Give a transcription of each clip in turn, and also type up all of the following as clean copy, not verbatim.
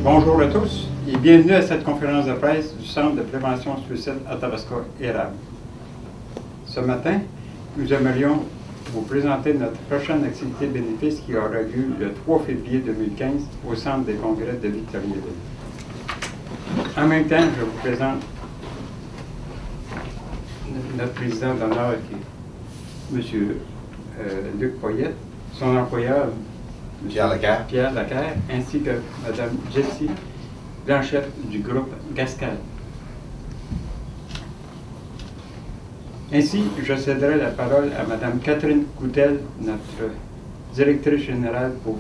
Bonjour à tous et bienvenue à cette conférence de presse du Centre de prévention suicide Athabasca-Érable. Ce matin, nous aimerions vous présenter notre prochaine activité bénéfice qui aura lieu le 3 février 2015 au Centre des congrès de Victoriaville. En même temps, je vous présente notre président d'honneur qui est M. Luc Poyette, son employeur Pierre Lacaire, ainsi que Mme Jessie Blanchette du groupe Gascade. Ainsi, je céderai la parole à Mme Catherine Coutel, notre directrice générale, pour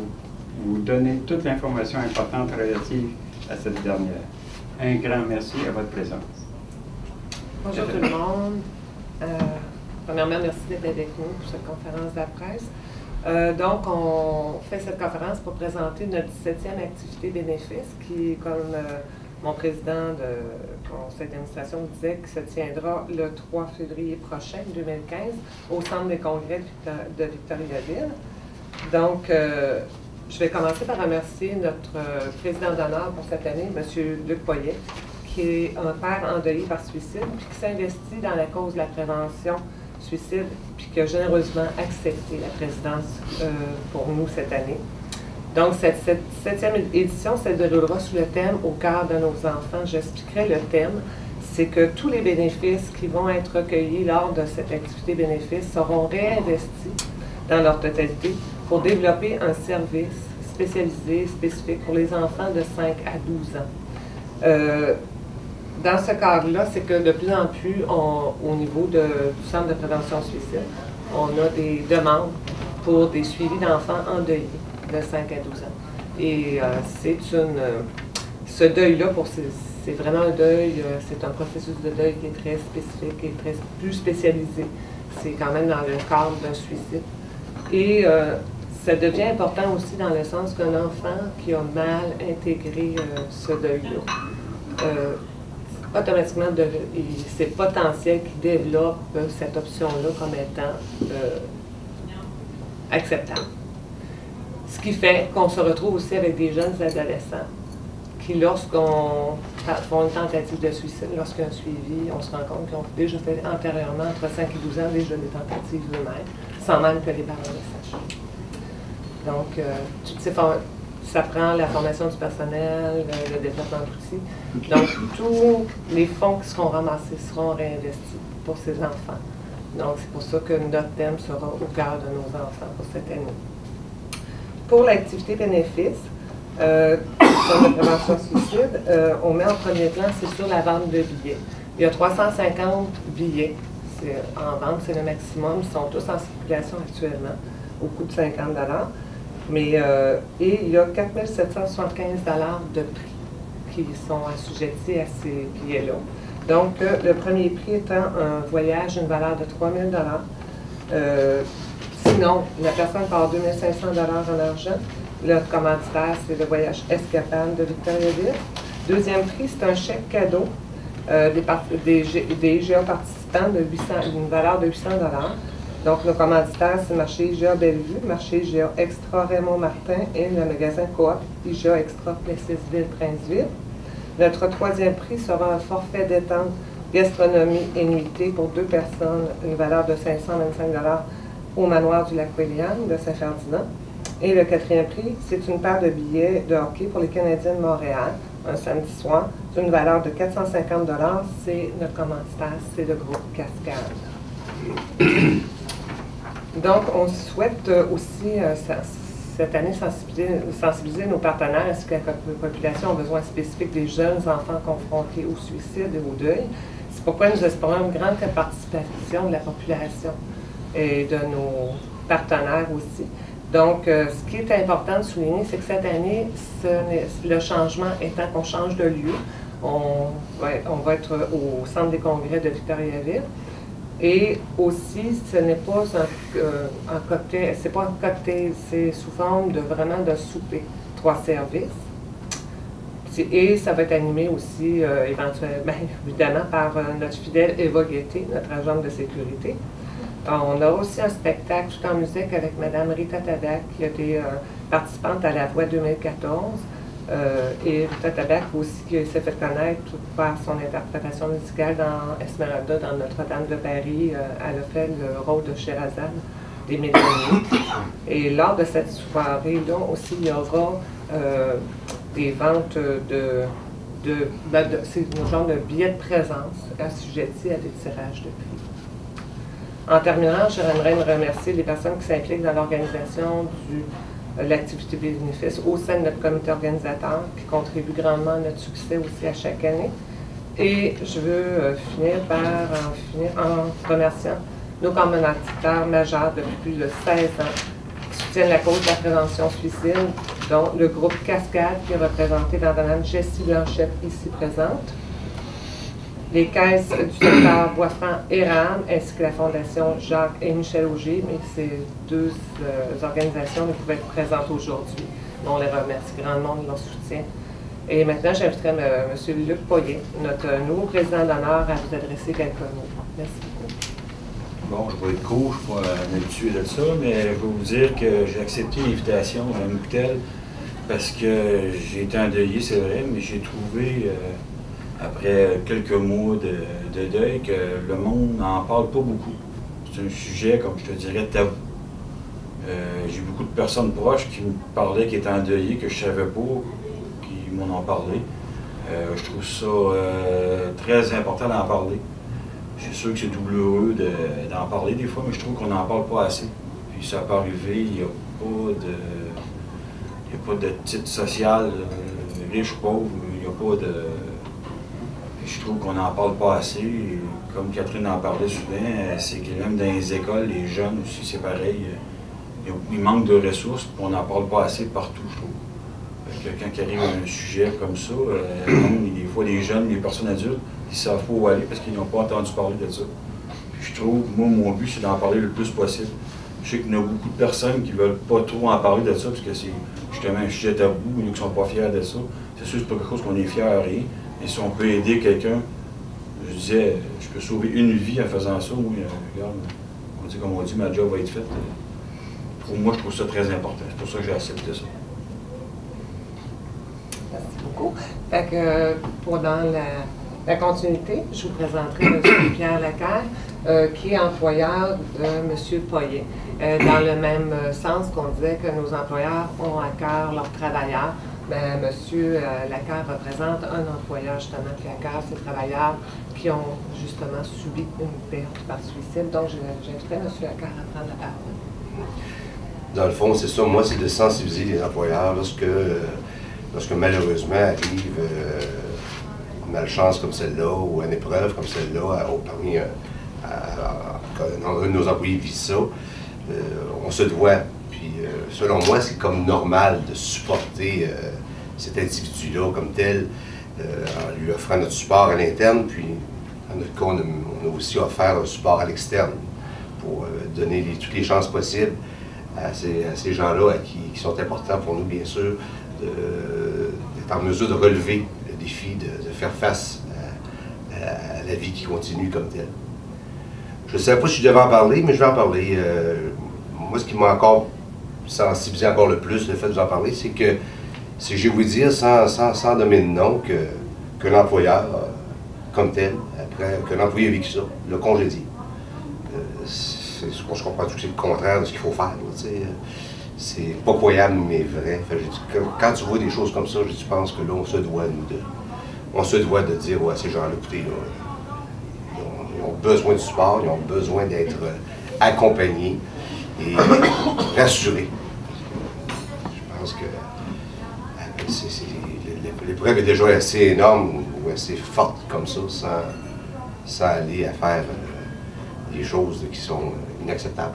vous donner toute l'information importante relative à cette dernière. Un grand merci à votre présence. Bonjour tout le monde. Premièrement, merci d'être avec nous pour cette conférence de la presse. Donc, on fait cette conférence pour présenter notre 17e activité bénéfice qui, comme mon président de conseil d'administration disait, qui se tiendra le 3 février prochain, 2015, au Centre des congrès de Victoriaville. Donc, je vais commencer par remercier notre président d'honneur pour cette année, M. Luc Poyet, qui est un père endeuillé par suicide, puis qui s'investit dans la cause de la prévention suicide, puis qui a généreusement accepté la présidence pour nous cette année. Donc, cette 7e édition se déroulera sous le thème « Au cœur de nos enfants ». J'expliquerai le thème. C'est que tous les bénéfices qui vont être recueillis lors de cette activité bénéfice seront réinvestis dans leur totalité pour développer un service spécialisé, spécifique pour les enfants de 5 à 12 ans. Dans ce cadre-là, c'est que de plus en plus, au niveau du Centre de prévention suicide, on a des demandes pour des suivis d'enfants endeuillés de 5 à 12 ans. Et ce deuil-là, c'est vraiment un deuil, c'est un processus de deuil qui est très spécifique et plus spécialisé. C'est quand même dans le cadre d'un suicide. Et ça devient important aussi dans le sens qu'un enfant qui a mal intégré ce deuil-là, automatiquement, c'est potentiel qui développe cette option-là comme étant acceptable. Ce qui fait qu'on se retrouve aussi avec des jeunes adolescents qui, lorsqu'on font une tentative de suicide, lorsqu'il y a un suivi, on se rend compte qu'ils ont déjà fait antérieurement, entre 5 et 12 ans, déjà des tentatives eux-mêmes, sans même que les parents le sachent. Donc, ça prend la formation du personnel, le développement d'outils. Donc, tous les fonds qui seront ramassés seront réinvestis pour ces enfants. Donc, c'est pour ça que notre thème sera au cœur de nos enfants pour cette année. Pour l'activité bénéfice, sur la prévention suicide, on met en premier plan, c'est sur la vente de billets. Il y a 350 billets en vente, c'est le maximum. Ils sont tous en circulation actuellement, au coût de 50 $. Mais et il y a 4 775 $ de prix qui sont assujettis à ces billets-là. Donc, le premier prix étant un voyage, une valeur de 3 000 $. Sinon, la personne part 2 500 $ en argent. Le commanditaire, c'est le voyage Escapade de Victoriaville. Deuxième prix, c'est un chèque cadeau des IGA participants d'une valeur de 800 $. Donc, nos commanditaires, c'est le marché IGA Bellevue, le marché IGA Extra Raymond-Martin et le magasin Coop IGA Extra Plessisville-Princeville. Notre troisième prix sera un forfait détente, gastronomie et nuitée pour 2 personnes, une valeur de 525 $ au manoir du Lac-William de Saint-Ferdinand. Et le quatrième prix, c'est une paire de billets de hockey pour les Canadiens de Montréal, un samedi soir, d'une valeur de 450 $. C'est notre commanditaire, c'est le groupe Cascade. Donc, on souhaite aussi, cette année, sensibiliser nos partenaires ainsi que la population aux besoins spécifiques des jeunes enfants confrontés au suicide et au deuil. C'est pourquoi nous espérons une grande participation de la population et de nos partenaires aussi. Donc, ce qui est important de souligner, c'est que cette année, le changement étant qu'on change de lieu, on va être au Centre des congrès de Victoriaville. Et aussi, ce n'est pas un cocktail, c'est pas un cocktail, c'est sous forme de vraiment de souper, 3 services. Et ça va être animé aussi, éventuellement, évidemment, par notre fidèle Eva Guetté, notre agente de sécurité. On a aussi un spectacle tout en musique avec Mme Rita Tadak, qui a été participante à La Voix 2014. et Rita Tabak aussi, qui s'est fait connaître par son interprétation musicale dans Esmeralda, dans Notre-Dame de Paris. Elle a fait le rôle de Sherazade des Médoniers. Et lors de cette soirée-là aussi, il y aura des ventes c'est un genre de billets de présence assujettis à des tirages de prix. En terminant, j'aimerais remercier les personnes qui s'impliquent dans l'organisation de l'activité bénéfice au sein de notre comité organisateur, qui contribue grandement à notre succès aussi à chaque année. Et je veux finir en remerciant nos commanditaires majeurs depuis plus de 16 ans qui soutiennent la cause de la prévention suicide, dont le groupe Cascade, qui est représenté dans Mme Jessie Blanchette, ici présente, les caisses du secteur Bois-Franc et RAM, ainsi que la Fondation Jacques et Michel Auger, mais ces deux organisations ne pouvaient être présentes aujourd'hui. On les remercie grandement de leur soutien. Et maintenant, j'inviterai M. Luc Poirier, notre nouveau président d'honneur, à vous adresser quelques mots. Merci beaucoup. Bon, je vais être court, je ne suis pas habitué de ça, mais je vais vous dire que j'ai accepté l'invitation à Mouquetel parce que j'ai été endeuillé, c'est vrai, mais j'ai trouvé, après quelques mois de deuil, que le monde n'en parle pas beaucoup. C'est un sujet, comme je te dirais, tabou. J'ai beaucoup de personnes proches qui me parlaient, qui étaient endeuillées, que je ne savais pas, qui m'en ont parlé. Je trouve ça très important d'en parler. C'est sûr que c'est douloureux d'en parler des fois, mais je trouve qu'on n'en parle pas assez. Puis ça peut arriver, il n'y a pas de titre social, riche ou pauvre, il n'y a pas de... Je trouve qu'on n'en parle pas assez. Comme Catherine en parlait souvent, c'est que même dans les écoles, les jeunes aussi, c'est pareil. Il manque de ressources, puis on n'en parle pas assez partout, je trouve. Quand il arrive à un sujet comme ça, des fois les jeunes, les personnes adultes, ils ne savent pas où aller parce qu'ils n'ont pas entendu parler de ça. Puis je trouve, moi, mon but, c'est d'en parler le plus possible. Je sais qu'il y a beaucoup de personnes qui ne veulent pas trop en parler de ça parce que c'est justement un sujet tabou, il y en a qui ne sont pas fiers de ça. C'est sûr que c'est pas quelque chose qu'on est fiers à rien, mais si on peut aider quelqu'un, je disais, je peux sauver une vie en faisant ça, oui, regarde, comme on dit, ma job va être faite. Pour moi, je trouve ça très important. C'est pour ça que j'ai accepté ça. Merci beaucoup. Fait que, dans la continuité, je vous présenterai M. Pierre Lacaille, qui est employeur de M. Poirier. Dans le même sens qu'on disait que nos employeurs ont à cœur leurs travailleurs, M. Lacaille représente un employeur justement qui a à cœur ces travailleurs qui ont justement subi une perte par suicide. Donc, j'inviterai M. Lacaille à prendre la parole. Dans le fond, c'est ça, moi, c'est de sensibiliser les employeurs lorsque malheureusement arrive une malchance comme celle-là ou une épreuve comme celle-là, parmi un de nos employés vit ça, on se doit. Puis, selon moi, c'est comme normal de supporter cet individu-là comme tel, en lui offrant notre support à l'interne, puis en notre cas, on a aussi offert un support à l'externe pour donner toutes les chances possibles à ces gens-là qui sont importants pour nous, bien sûr, d'être en mesure de relever le défi, de faire face à la vie qui continue comme telle. Je ne savais pas si je devais en parler, mais je vais en parler. Moi, ce qui m'a encore sensibilisé encore le plus, le fait de vous en parler, c'est que je vais vous dire, sans nommer de nom, que l'employeur, comme tel, après que l'employé a vécu ça, l'a congédié. Je comprends tout que c'est le contraire de ce qu'il faut faire. C'est pas croyable, mais vrai. Quand tu vois des choses comme ça, je pense que là, on se doit de dire à ces gens-là, écoutez, là, ils ont besoin de support, ils ont besoin d'être accompagnés et rassurés. Je pense que l'épreuve est déjà assez énorme ou assez forte comme ça, sans aller à faire des choses qui sont inacceptables.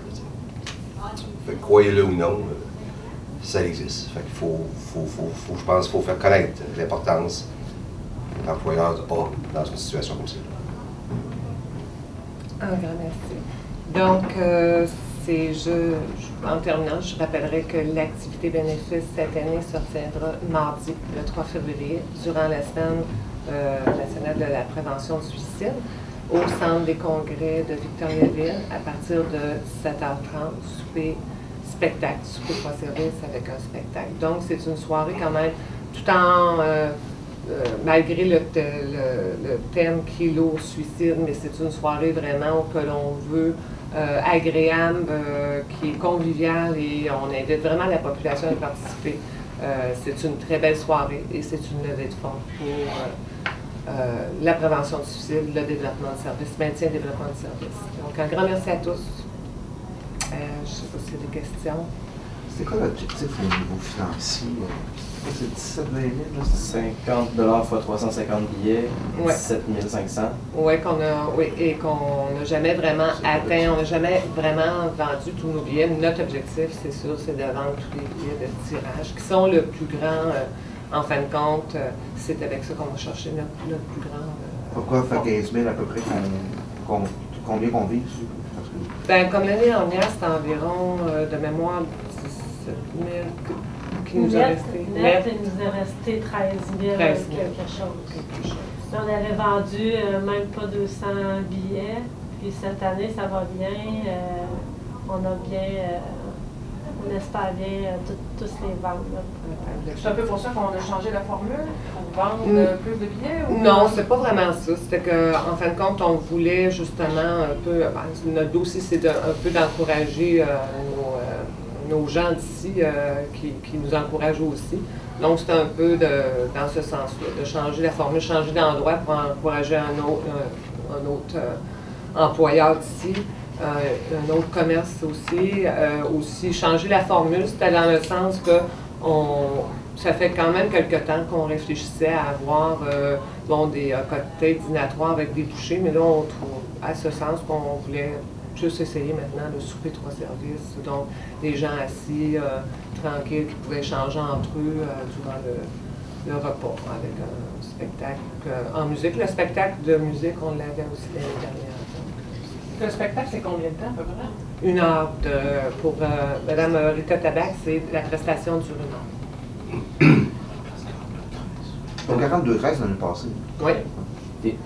Croyez-le ou non, ça existe. Fait qu'il je pense qu'il faut faire connaître l'importance que l'employeur a dans une situation comme ça. Un grand merci. Donc, en terminant, je rappellerai que l'activité bénéfice cette année se tiendra mardi, le 3 février, durant la semaine nationale de la prévention du suicide, au centre des congrès de Victoriaville, à partir de 17h30, souper 3 services avec un spectacle. Donc, c'est une soirée quand même tout en, malgré le thème kilo suicide, mais c'est une soirée vraiment que l'on veut agréable, qui est conviviale et on invite vraiment la population à y participer. C'est une très belle soirée et c'est une levée de fonds pour la prévention du suicide, le développement de services, maintien et développement de services. Donc un grand merci à tous. Je ne sais pas s'il y a des questions. C'est quoi l'objectif au niveau financier? C'est 17 000, 20 000? 50 $ fois 350 billets, Ouais. 17 500. Oui, et qu'on n'a jamais vraiment atteint, on n'a jamais vraiment vendu tous nos billets. Notre objectif, c'est sûr, c'est de vendre tous les billets de tirage, qui sont le plus grand, en fin de compte, c'est avec ça qu'on va chercher notre plus grand. Pourquoi faire 15 000 à peu près? Combien qu'on vise? Ben, comme l'année dernière, c'était environ, de mémoire, 17 000 qui nous a resté. Net, il nous est resté 13 000 quelque chose. On avait vendu même pas 200 billets. Puis cette année, ça va bien. On a bien, on espère bien tous les vendre. C'est un peu pour ça qu'on a changé la formule, pour vendre plus de billets? Ou... Non, c'est pas vraiment ça. C'était qu'en fin de compte, on voulait justement un peu, notre dossier, c'est un peu d'encourager nos gens d'ici qui nous encouragent aussi. Donc, c'est un peu dans ce sens-là, de changer la formule, changer d'endroit pour encourager un autre employeur d'ici, un autre commerce aussi. Aussi, changer la formule, c'était dans le sens que ça fait quand même quelque temps qu'on réfléchissait à avoir des cocktails dînatoires avec des bouchées, mais là, on trouve à ce sens qu'on voulait juste essayer maintenant de souper 3 services, donc des gens assis, tranquilles, qui pouvaient échanger entre eux durant le repas avec un spectacle en musique. Le spectacle de musique, on l'avait aussi l'année dernière. Le spectacle, c'est combien de temps à peu près? 1 heure pour Mme Rita Tabac, c'est la prestation dure 1 heure. Donc 42-13 l'année passée. Oui. Et,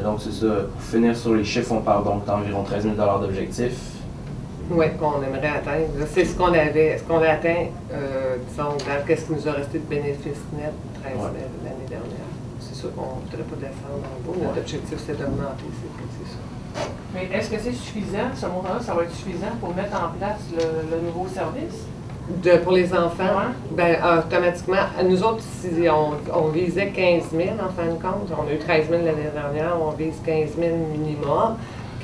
donc c'est ça, pour finir sur les chiffres, on parle donc d'environ 13 000 $ d'objectifs. Oui, qu'on aimerait atteindre. C'est ce qu'on avait. Ce qu'on a atteint, disons, qu'est-ce qui nous a resté de bénéfice net, 13 000 l'année dernière. C'est sûr qu'on ne voudrait pas descendre en bas. Notre objectif, c'est d'augmenter, c'est ça. Mais est-ce que c'est suffisant, ce montant-là, ça va être suffisant pour mettre en place le nouveau service? Pour les enfants, ben, automatiquement, nous autres, si on visait 15 000 en fin de compte, on a eu 13 000 l'année dernière, on vise 15 000 minimum,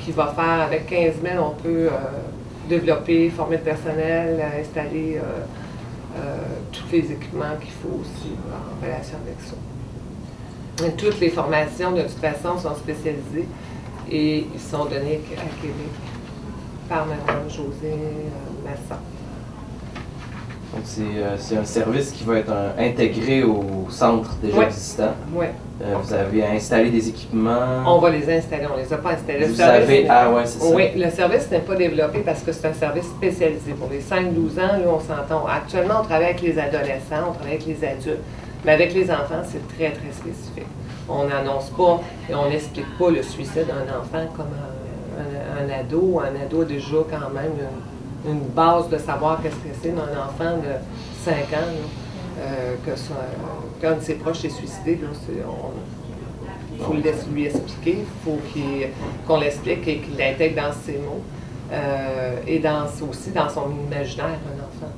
qui va faire, avec 15 000, on peut développer, former le personnel, installer tous les équipements qu'il faut aussi en relation avec ça. Et toutes les formations, de toute façon, sont spécialisées et ils sont donnés à Québec par Mme Josée Masson. Donc c'est un service qui va être intégré au centre déjà existant. Oui. Vous avez installé des équipements. On va les installer, on ne les a pas installés. Vous avez, c'est ça. Oui, le service n'est pas développé parce que c'est un service spécialisé. Pour les 5-12 ans, là, on s'entend. Actuellement, on travaille avec les adolescents, on travaille avec les adultes. Mais avec les enfants, c'est très, très spécifique. On n'annonce pas et on n'explique pas le suicide d'un enfant comme un ado. Un ado a déjà quand même une base de savoir qu'est-ce que c'est d'un enfant de 5 ans, qu'un de ses proches s'est suicidé. Il faut lui expliquer, il faut qu'on l'explique et qu'il l'intègre dans ses mots. Et aussi dans son imaginaire, un enfant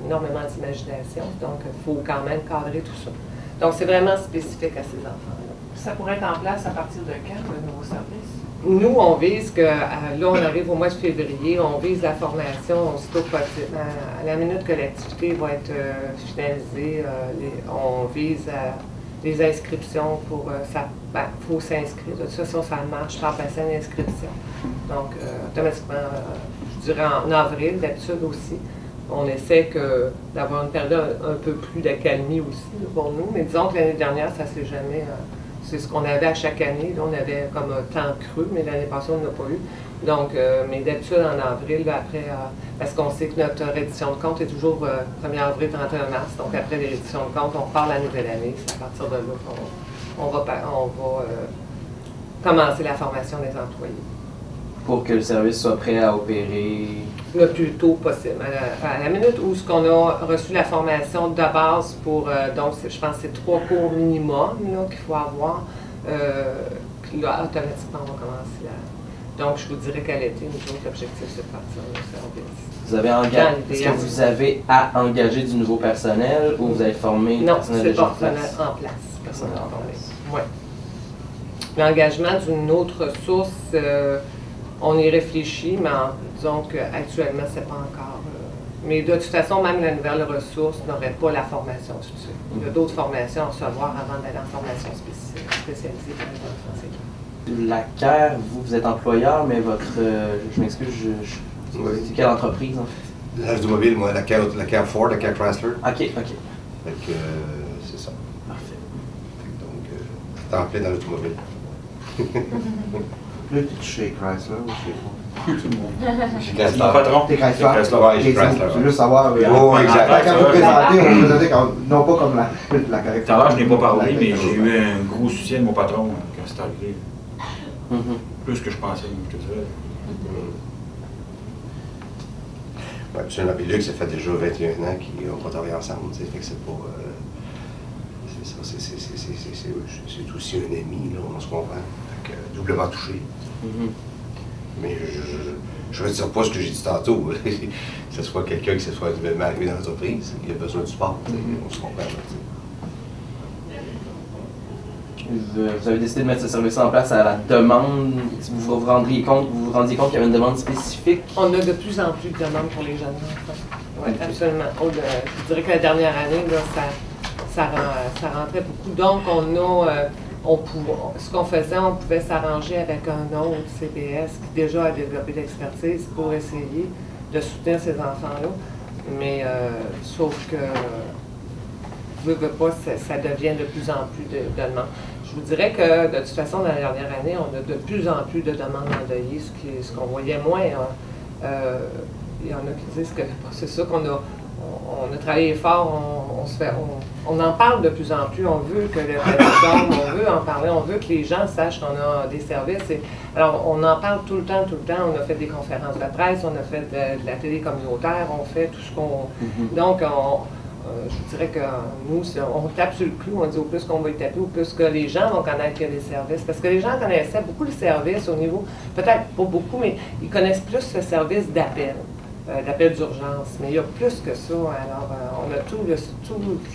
énormément d'imagination. Donc, il faut quand même cadrer tout ça. Donc, c'est vraiment spécifique à ces enfants-là. Ça pourrait être en place à partir de quand, le nouveau service? Nous, on vise que, là, on arrive au mois de février, on vise la formation aussitôt possible. À la minute que l'activité va être finalisée, on vise les inscriptions pour ça. Ben, il faut s'inscrire. De toute façon, ça marche par passer à l'inscription. Donc, automatiquement, je dirais en avril, d'habitude aussi. On essaie d'avoir une période un peu plus d'accalmie aussi pour nous. Mais disons que l'année dernière, ça s'est jamais... c'est ce qu'on avait à chaque année. Là, on avait comme un temps creux, mais l'année passée, on n'a pas eu. Donc, mais d'habitude, en avril, après, parce qu'on sait que notre reddition de compte est toujours 1er avril, 31 mars. Donc, après les redditions de compte, on part la nouvelle année. C'est à partir de là qu'on va commencer la formation des employés. pour que le service soit prêt à opérer? Le plus tôt possible. À la minute où ce qu'on a reçu la formation de base pour, donc je pense que c'est 3 cours minimum qu'il faut avoir, là, automatiquement on va commencer là. Donc je vous dirais qu'à l'été, nous autres, l'objectif c'est de partir au service. Vous avez engagé, est-ce que vous avez à engager du nouveau personnel ou vous avez formé le personnel déjà en place? Non, c'est personnel en place. Personnel en place. Oui. L'engagement d'une autre ressource, on y réfléchit, mais disons qu'actuellement, c'est pas encore. Mais de toute façon, même la nouvelle ressource n'aurait pas la formation tout de suite. Il y a d'autres formations à recevoir avant d'aller en formation spécialisée pour les enfants. La CAIR, vous êtes employeur, mais votre. Je m'excuse, c'est quelle entreprise en fait? L'automobile, moi, la CAIR Ford, la CAIR Chrysler. OK. Fait que c'est ça. Parfait. Donc, temps plein dans l'automobile. Là, tu es chez Chrysler ou chez Ford? Tout le monde. Chez Mon Chrysler. patron. T'es Chrysler? Ouais, chez Chrysler. Je veux juste savoir. Oh, exact. Quand vous présentez, on vous présentez non pas comme la Tout à l'heure, je n'ai pas parlé, mais j'ai eu un gros soutien de mon patron quand c'est arrivé. Plus que je pensais, je te dirais. Oui, absolument. Puis Luc, ça fait déjà 21 ans qu'ils n'ont pas travaillé ensemble, tu sais, fait que c'est pas... c'est ça, c'est aussi un ami, là, on se comprend. Fait que, doublement touché. Mais je ne retire pas ce que j'ai dit tantôt. Que ce soit quelqu'un qui se soit nouvellement arrivé dans l'entreprise, il a besoin du support, on se comprend. Là, vous avez décidé de mettre ce service en place à la demande. Vous vous rendiez compte qu'il y avait une demande spécifique? On a de plus en plus de demandes pour les jeunes enfants. Oui, absolument. Je dirais que la dernière année, là, ça rentrait beaucoup. Donc, ce qu'on faisait, on pouvait s'arranger avec un autre CPS qui déjà a développé l'expertise pour essayer de soutenir ces enfants-là. Mais sauf que, veux pas, ça devient de plus en plus de demandes. Je vous dirais que, de toute façon, dans la dernière année, on a de plus en plus de demandes endeuillées, ce qu'on voyait moins. Il y en a qui disent que c'est ça qu'on a. On a travaillé fort, on en parle de plus en plus, on veut que le président, on veut en parler, on veut que les gens sachent qu'on a des services. Alors, on en parle tout le temps, on a fait des conférences de presse, on a fait de la télé communautaire, on fait tout ce qu'on... Donc, je vous dirais que nous, on tape sur le clou, on dit au plus qu'on va y taper, au plus que les gens vont connaître qu'il y a des services. Parce que les gens connaissaient beaucoup le service au niveau, peut-être pas beaucoup, mais ils connaissent plus le service d'appel d'urgence. Mais il y a plus que ça. Alors, on a toute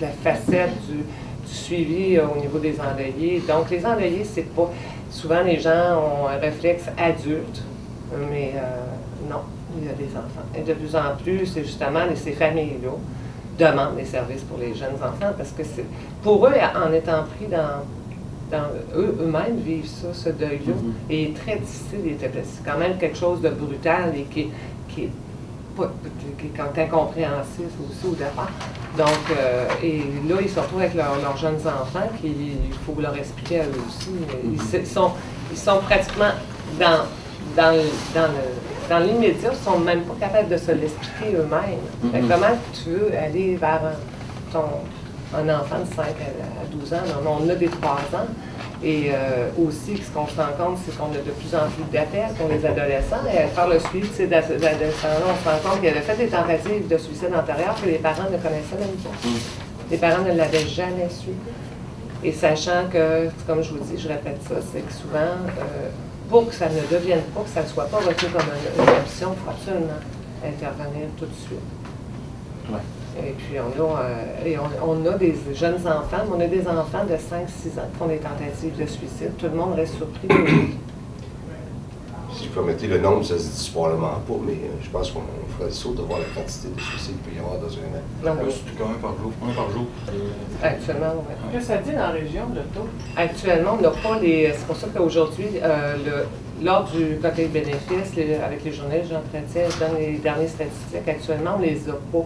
la facette du suivi au niveau des endeuillés. Donc, les endeuillés, c'est pas... Souvent, les gens ont un réflexe adulte, mais non, il y a des enfants. Et de plus en plus, c'est justement ces familles-là demandent des services pour les jeunes enfants parce que pour eux, en étant pris dans eux-mêmes vivent ça, ce deuil-là, et très difficile. C'est quand même quelque chose de brutal et qui est incompréhensif aussi au départ. Donc, et là, ils se retrouvent avec leurs jeunes enfants, il faut leur expliquer à eux aussi. Ils sont pratiquement dans l'immédiat, ils ne sont même pas capables de se l'expliquer eux-mêmes. Comment tu veux aller vers un enfant de 5 à 12 ans? On a des 3 ans. Et aussi, ce qu'on se rend compte, c'est qu'on a de plus en plus d'appels pour les adolescents. Et à faire le suivi de ces adolescents-là, on se rend compte qu'ils avaient fait des tentatives de suicide antérieures que les parents ne connaissaient même pas. Les parents ne l'avaient jamais su. Et sachant que, comme je vous dis, je répète ça, c'est que souvent, pour que ça ne devienne pas, que ça ne soit pas retenu comme une option, il faut absolument intervenir tout de suite. Ouais. Et puis, on a des jeunes enfants, mais on a des enfants de 5-6 ans qui font des tentatives de suicide. Tout le monde reste surpris de lui. Si vous permettez, le nombre, ça se dit probablement pas, mais je pense qu'on ferait le saut de voir la quantité de suicides qu'il peut y avoir dans un an. Non, oui. C'est quand même un par jour. Actuellement, oui. Qu'est-ce que ça dit dans la région, le taux? Actuellement, on n'a pas les... C'est pour ça qu'aujourd'hui, lors du cocktail bénéfices, avec les journalistes, j'entretiens, je donne les dernières statistiques. Actuellement, on ne les a pas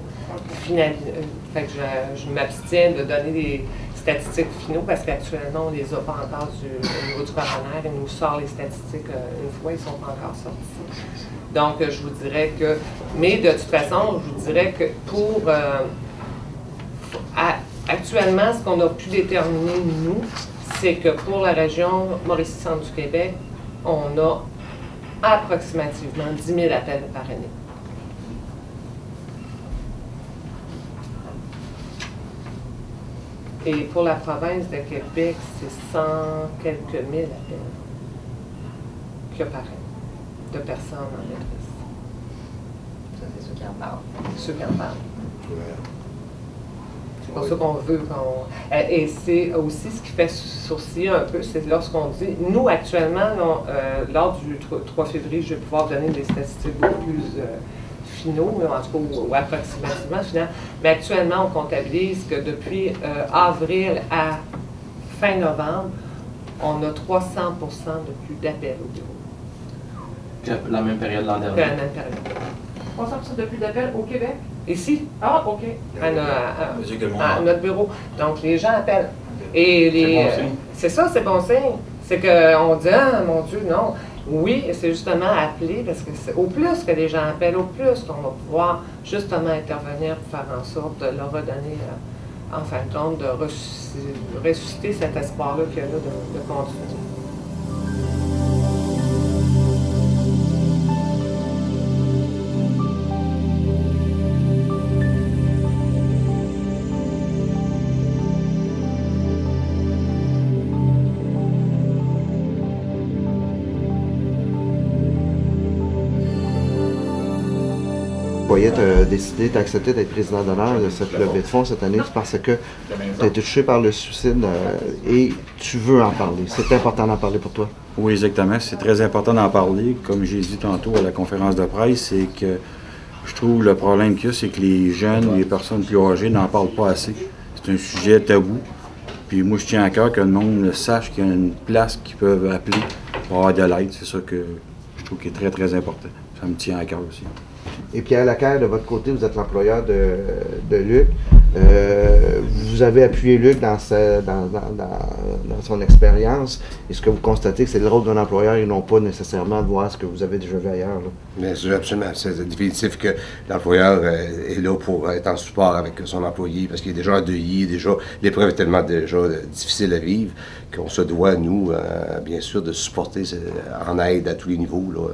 finalisées. Fait que je m'abstiens de donner des statistiques finaux parce qu'actuellement, on ne les a pas encore au niveau du coroner. Il nous sort les statistiques une fois, ils ne sont pas encore sortis. Donc, je vous dirais que... Mais de toute façon, je vous dirais que pour... actuellement, ce qu'on a pu déterminer, nous, c'est que pour la région Mauricie-Centre du Québec, on a approximativement 10 000 appels par année. Et pour la province de Québec, c'est 100 quelques mille appels qu'il y a par année de personnes en détresse. Ça, c'est ceux qui en parlent. Ceux qui en parlent. C'est pour ça qu'on veut qu'on... Et c'est aussi ce qui fait sourciller un peu, c'est lorsqu'on dit... Nous, actuellement, lors du 3 février, je vais pouvoir donner des statistiques beaucoup plus finaux, mais en tout cas, ou approximativement finales. Mais actuellement, on comptabilise que depuis avril à fin novembre, on a 300% de plus d'appels au bureau. Que la même période l'an dernier. Que la même période. 300% de plus d'appels au Québec? Ici? Ah, OK. À notre bureau. Donc, les gens appellent. Et les, c'est ça, c'est bon signe. C'est qu'on dit, ah, mon Dieu, non. Oui, c'est justement appeler, parce que au plus que les gens appellent, au plus qu'on va pouvoir justement intervenir pour faire en sorte de leur redonner, en fin de compte, de ressusciter cet espoir-là qu'il y a là de continuer. Tu as décidé, tu as accepté d'être président d'honneur de cette levée de fonds cette année, c'est parce que tu as été touché par le suicide et tu veux en parler. C'est important d'en parler pour toi. Oui, exactement. C'est très important d'en parler. Comme j'ai dit tantôt à la conférence de presse, c'est que je trouve le problème qu'il y a, c'est que les jeunes, les personnes plus âgées n'en parlent pas assez. C'est un sujet tabou. Puis moi, je tiens à cœur que le monde sache qu'il y a une place qu'ils peuvent appeler pour avoir de l'aide. C'est ça que je trouve qui est très, très important. Ça me tient à cœur aussi. Et Pierre Leclerc, de votre côté, vous êtes l'employeur de Luc. Vous avez appuyé Luc dans son expérience. Est-ce que vous constatez que c'est le rôle d'un employeur et non pas nécessairement de voir ce que vous avez déjà vu ailleurs? Là? Bien sûr, absolument. C'est définitif que l'employeur est là pour être en support avec son employé parce qu'il est déjà endeuillé, l'épreuve est tellement déjà difficile à vivre qu'on se doit, nous, bien sûr, de supporter en aide à tous les niveaux. Là,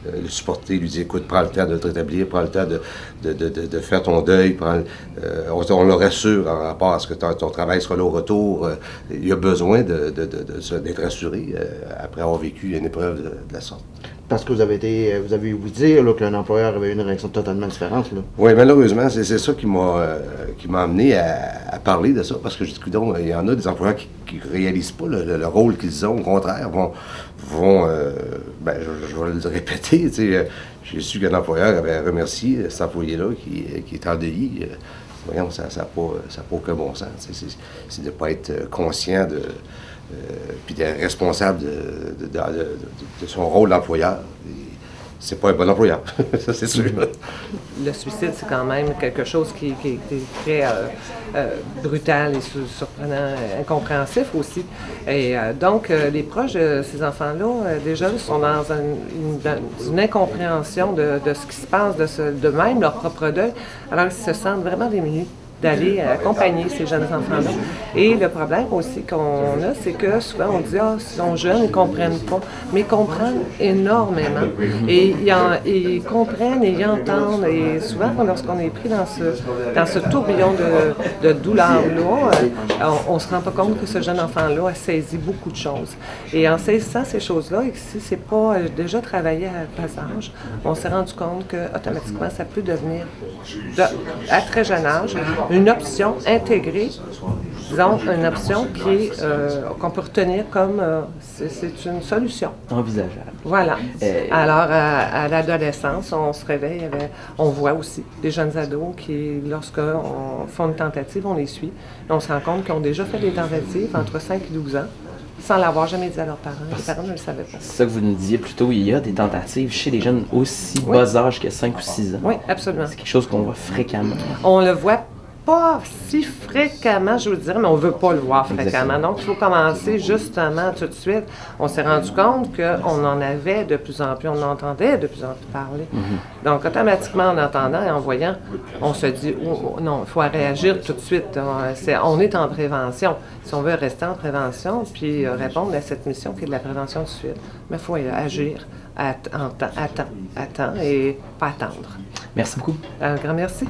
le supporter, lui dire, écoute, prends le temps de te rétablir, prends le temps de faire ton deuil, on le rassure en rapport à ce que ton travail sera là au retour. Il a besoin d'être rassuré après avoir vécu une épreuve de la sorte. Parce que vous avez eu dire là, qu'un employeur avait une réaction totalement différente. Là. Oui, malheureusement, c'est ça qui m'a amené à parler de ça, parce que je dis, il y en a des employeurs qui ne réalisent pas le rôle qu'ils ont, au contraire, je vais le répéter, j'ai su qu'un employeur avait remercié cet employé-là qui est endeuillé. Voyons, ça n'a pas aucun bon sens. C'est de ne pas être conscient puis d'être responsable de son rôle d'employeur. C'est pas un bon employeur, ça c'est sûr. Le suicide, c'est quand même quelque chose qui est très brutal et surprenant, incompréhensif aussi. Et donc, les proches de ces enfants-là, déjà, sont dans une incompréhension de ce qui se passe, de même leur propre deuil, alors ils se sentent vraiment démunis d'aller accompagner ces jeunes enfants-là. Et le problème aussi qu'on a, c'est que souvent on dit « Ah, ils sont jeunes, ils ne comprennent pas », mais ils comprennent énormément. Et ils comprennent et ils entendent. Et souvent, lorsqu'on est pris dans ce tourbillon de douleur-là, on ne se rend pas compte que ce jeune enfant-là a saisi beaucoup de choses. Et en saisissant ces choses-là, et que si ce n'est pas déjà travaillé à bas âge, on s'est rendu compte qu'automatiquement, ça peut devenir, à très jeune âge, une option intégrée, disons, une option qu'on peut retenir comme c'est une solution. Envisageable. Voilà. Alors, à l'adolescence, on se réveille, on voit aussi des jeunes ados qui, lorsqu'on fait une tentative, on les suit. Et on se rend compte qu'ils ont déjà fait des tentatives entre 5 et 12 ans, sans l'avoir jamais dit à leurs parents. Les parents ne le savaient pas. C'est ça que vous nous disiez plus tôt, il y a des tentatives chez les jeunes aussi bas âge que 5 ou 6 ans. Oui, absolument. C'est quelque chose qu'on voit fréquemment. On le voit pas si fréquemment, je vous dirais, mais on ne veut pas le voir fréquemment. Donc, il faut commencer justement tout de suite. On s'est rendu compte qu'on en avait de plus en plus, on entendait de plus en plus parler. Donc, automatiquement, en entendant et en voyant, on se dit, non, il faut réagir tout de suite. On est en prévention. Si on veut rester en prévention, puis répondre à cette mission qui est de la prévention du suicide, mais il faut agir à temps et pas attendre. Merci beaucoup. Un grand merci.